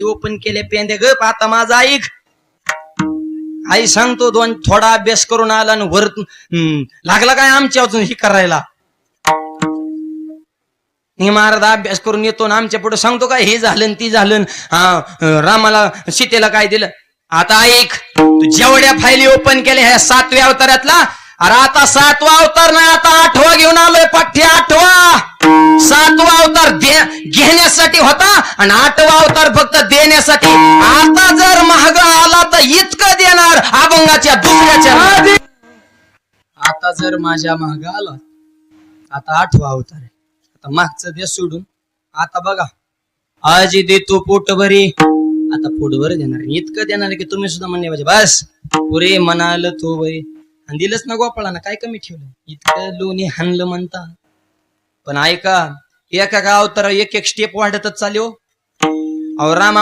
Open केले पेंदे गप आता माझा ऐक. आई सांगतो थोडा अभ्यास करून आला आणि वर लागला काय आमच्या अजून ही करायला. हे महाराज अभ्यास करून येतो ना आमच्या पुढे सांगतो काय हे झालं ती झालं. रामाला सीतेला काय दिलं. आता ऐक तू जेवढ्या फायली ओपन केल्या ह्या 7व्या अवतारातला. अरे आता 7वा अवतार नाही आता 8वा घेऊन आलोय पाठ्य 8वा. 7वा अवतार घेण्यासाठी होता आणि 8वा अवतार फक्त देण्यासाठी. आता जर महाग आला तर इतकं देणार अभंगाच्या दुसऱ्याच्या. आता जर माझ्या महाग आला आता 8वा अवतार आहे. आता मागचं दे सोडून आता बघा आज देतो पोट भरी आता पोटभर देणार इतकं देणार की तुम्ही सुद्धा म्हणले पाहिजे बस पुरे म्हणाल तो बरी. आणि दिलंच ना गोपाळानं काय कमी ठेवलं इतकं लोणी हाणलं म्हणता. पण ऐका एका अवतार एक एक स्टेप वाढतच चालू. राम